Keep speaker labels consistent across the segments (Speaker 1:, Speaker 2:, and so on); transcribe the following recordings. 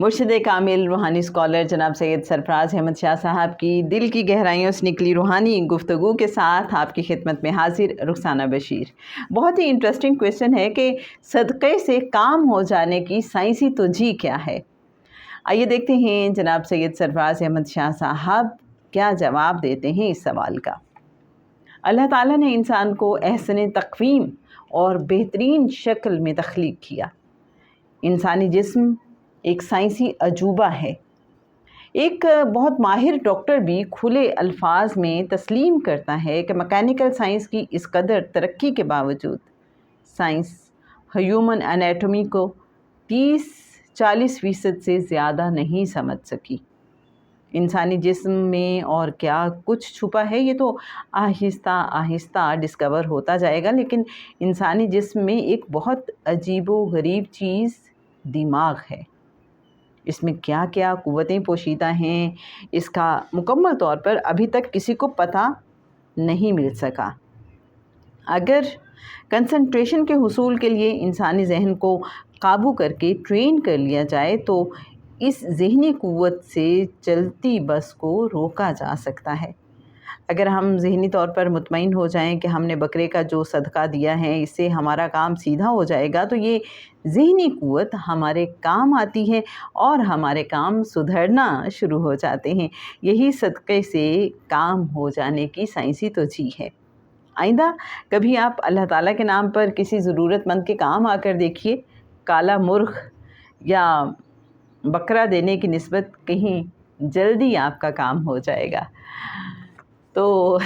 Speaker 1: مرشد کامل روحانی اسکالر جناب سید سرفراز احمد شاہ صاحب کی دل کی گہرائیوں سے نکلی روحانی گفتگو کے ساتھ آپ کی خدمت میں حاضر رخسانہ بشیر۔ بہت ہی انٹرسٹنگ کویسچن ہے کہ صدقے سے کام ہو جانے کی سائنسی توجیہ کیا ہے؟ آئیے دیکھتے ہیں جناب سید سرفراز احمد شاہ صاحب کیا جواب دیتے ہیں اس سوال کا۔ اللہ تعالیٰ نے انسان کو احسن تقویم اور بہترین شکل میں تخلیق کیا۔ انسانی جسم ایک سائنسی عجوبہ ہے۔ ایک بہت ماہر ڈاکٹر بھی کھلے الفاظ میں تسلیم کرتا ہے کہ میکینیکل سائنس کی اس قدر ترقی کے باوجود سائنس ہیومن انیٹومی کو 30-40% سے زیادہ نہیں سمجھ سکی۔ انسانی جسم میں اور کیا کچھ چھپا ہے یہ تو آہستہ آہستہ ڈسکور ہوتا جائے گا، لیکن انسانی جسم میں ایک بہت عجیب و غریب چیز دماغ ہے۔ اس میں کیا کیا قوتیں پوشیدہ ہیں، اس کا مکمل طور پر ابھی تک کسی کو پتہ نہیں مل سکا۔ اگر کنسنٹریشن کے حصول کے لیے انسانی ذہن کو قابو کر کے ٹرین کر لیا جائے تو اس ذہنی قوت سے چلتی بس کو روکا جا سکتا ہے۔ اگر ہم ذہنی طور پر مطمئن ہو جائیں کہ ہم نے بکرے کا جو صدقہ دیا ہے اس سے ہمارا کام سیدھا ہو جائے گا تو یہ ذہنی قوت ہمارے کام آتی ہے اور ہمارے کام سدھرنا شروع ہو جاتے ہیں۔ یہی صدقے سے کام ہو جانے کی سائنسی توجیہ ہے۔ آئندہ کبھی آپ اللہ تعالیٰ کے نام پر کسی ضرورت مند کے کام آ کر دیکھیے، کالا مرغ یا بکرا دینے کی نسبت کہیں جلدی آپ کا کام ہو جائے گا۔ تو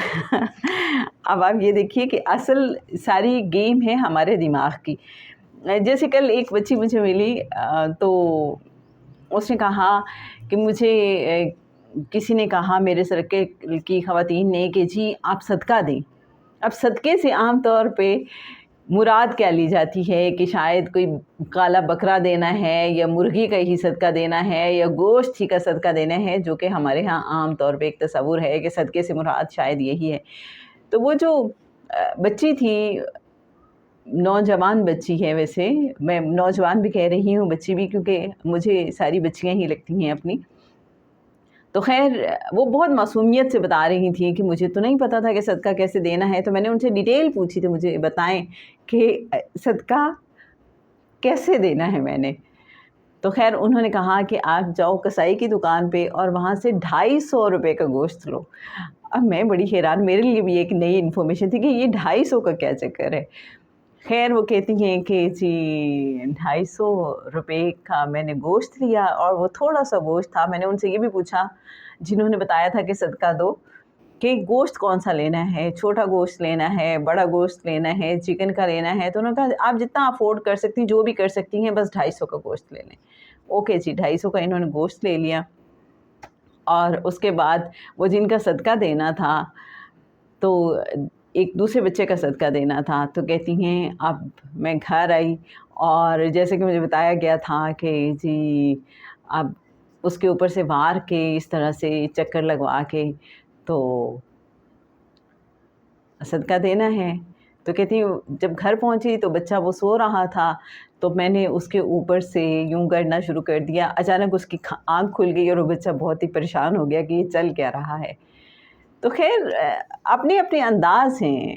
Speaker 1: اب آپ یہ دیکھیے کہ اصل ساری گیم ہے ہمارے دماغ کی۔ جیسے کل ایک بچی مجھے ملی تو اس نے کہا کہ مجھے کسی نے کہا میرے سرکل کی خواتین نے کہ جی آپ صدقہ دیں۔ اب صدقے سے عام طور پہ مراد کیا لی جاتی ہے کہ شاید کوئی کالا بکرا دینا ہے یا مرغی کا ہی صدقہ دینا ہے یا گوشت ہی کا صدقہ دینا ہے، جو کہ ہمارے ہاں عام طور پہ ایک تصور ہے کہ صدقے سے مراد شاید یہی ہے۔ تو وہ جو بچی تھی، نوجوان بچی ہے، ویسے میں نوجوان بھی کہہ رہی ہوں بچی بھی کیونکہ مجھے ساری بچیاں ہی لگتی ہیں اپنی، تو خیر وہ بہت معصومیت سے بتا رہی تھیں کہ مجھے تو نہیں پتہ تھا کہ صدقہ کیسے دینا ہے۔ تو میں نے ان سے ڈیٹیل پوچھی تھی مجھے بتائیں کہ صدقہ کیسے دینا ہے میں نے۔ تو خیر انہوں نے کہا کہ آپ جاؤ کسائی کی دکان پہ اور وہاں سے 250 روپے کا گوشت لو۔ اب میں بڑی حیران، میرے لیے بھی ایک نئی انفارمیشن تھی کہ یہ 250 کا کیا چکر ہے۔ خیر وہ کہتی ہیں کہ جی 250 روپے کا میں نے گوشت لیا اور وہ تھوڑا سا گوشت تھا۔ میں نے ان سے یہ بھی پوچھا جنہوں نے بتایا تھا کہ صدقہ دو کہ گوشت کون سا لینا ہے، چھوٹا گوشت لینا ہے، بڑا گوشت لینا ہے، چکن کا لینا ہے؟ تو انہوں نے کہا آپ جتنا افورڈ کر سکتی ہیں، جو بھی کر سکتی ہیں، بس 250 کا گوشت لے لیں۔ اوکے جی 250 کا انہوں نے گوشت لے لیا اور اس کے بعد وہ جن کا صدقہ دینا تھا تو ایک دوسرے بچے کا صدقہ دینا تھا، تو کہتی ہیں اب میں گھر آئی اور جیسے کہ مجھے بتایا گیا تھا کہ جی اب اس کے اوپر سے وار کے اس طرح سے چکر لگوا کے تو صدقہ دینا ہے۔ تو کہتی ہوں جب گھر پہنچی تو بچہ وہ سو رہا تھا، تو میں نے اس کے اوپر سے یوں کرنا شروع کر دیا، اچانک اس کی آنکھ کھل گئی اور وہ بچہ بہت ہی پریشان ہو گیا کہ یہ چل کیا رہا ہے۔ تو خیر اپنے اپنے انداز ہیں،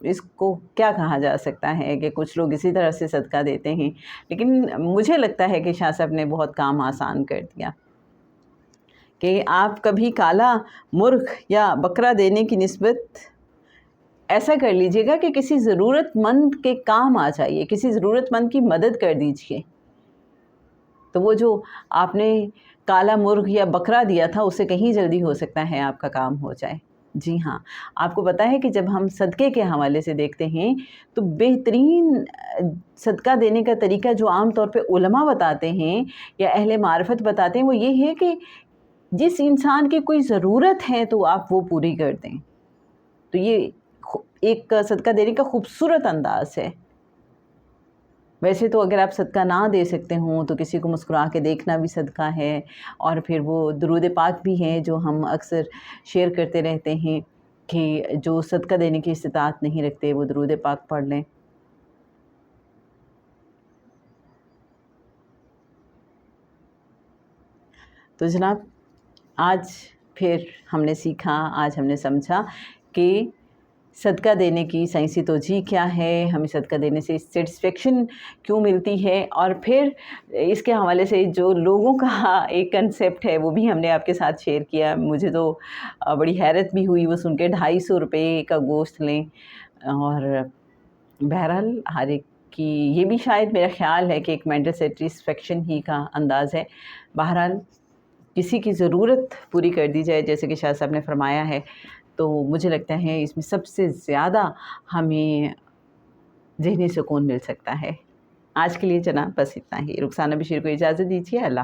Speaker 1: اس کو کیا کہا جا سکتا ہے کہ کچھ لوگ اسی طرح سے صدقہ دیتے ہیں، لیکن مجھے لگتا ہے کہ شاہ صاحب نے بہت کام آسان کر دیا کہ آپ کبھی کالا مرغ یا بکرا دینے کی نسبت ایسا کر لیجئے گا کہ کسی ضرورت مند کے کام آ جائیے، کسی ضرورت مند کی مدد کر دیجئے، تو وہ جو آپ نے کالا مرغ یا بکرا دیا تھا اس سے کہیں جلدی ہو سکتا ہے آپ کا کام ہو جائے۔ جی ہاں، آپ کو پتہ ہے کہ جب ہم صدقے کے حوالے سے دیکھتے ہیں تو بہترین صدقہ دینے کا طریقہ جو عام طور پہ علماء بتاتے ہیں یا اہل معرفت بتاتے ہیں وہ یہ ہے کہ جس انسان کی کوئی ضرورت ہے تو آپ وہ پوری کر دیں۔ تو یہ ایک صدقہ دینے کا خوبصورت انداز ہے۔ ویسے تو اگر آپ صدقہ نہ دے سکتے ہوں تو کسی کو مسکرا کے دیکھنا بھی صدقہ ہے، اور پھر وہ درود پاک بھی ہیں جو ہم اکثر شیئر کرتے رہتے ہیں کہ جو صدقہ دینے کی استطاعت نہیں رکھتے وہ درود پاک پڑھ لیں۔ تو جناب آج پھر ہم نے سیکھا، آج ہم نے سمجھا کہ صدقہ دینے کی سائنسی توجہ کیا ہے، ہمیں صدقہ دینے سے سیٹسفیکشن کیوں ملتی ہے، اور پھر اس کے حوالے سے جو لوگوں کا ایک کنسیپٹ ہے وہ بھی ہم نے آپ کے ساتھ شیئر کیا۔ مجھے تو بڑی حیرت بھی ہوئی وہ سن کے، 250 روپے کا گوشت لیں، اور بہرحال ہر ایک کی یہ بھی شاید میرا خیال ہے کہ ایک مینٹل سیٹسفیکشن ہی کا انداز ہے۔ بہرحال کسی کی ضرورت پوری کر دی جائے جیسے کہ شاہ صاحب نے فرمایا ہے، تو مجھے لگتا ہے اس میں سب سے زیادہ ہمیں ذہنی سکون مل سکتا ہے۔ آج کے لیے جناب بس اتنا ہی۔ رخسانہ بشیر کو اجازت دیجیے۔ اللہ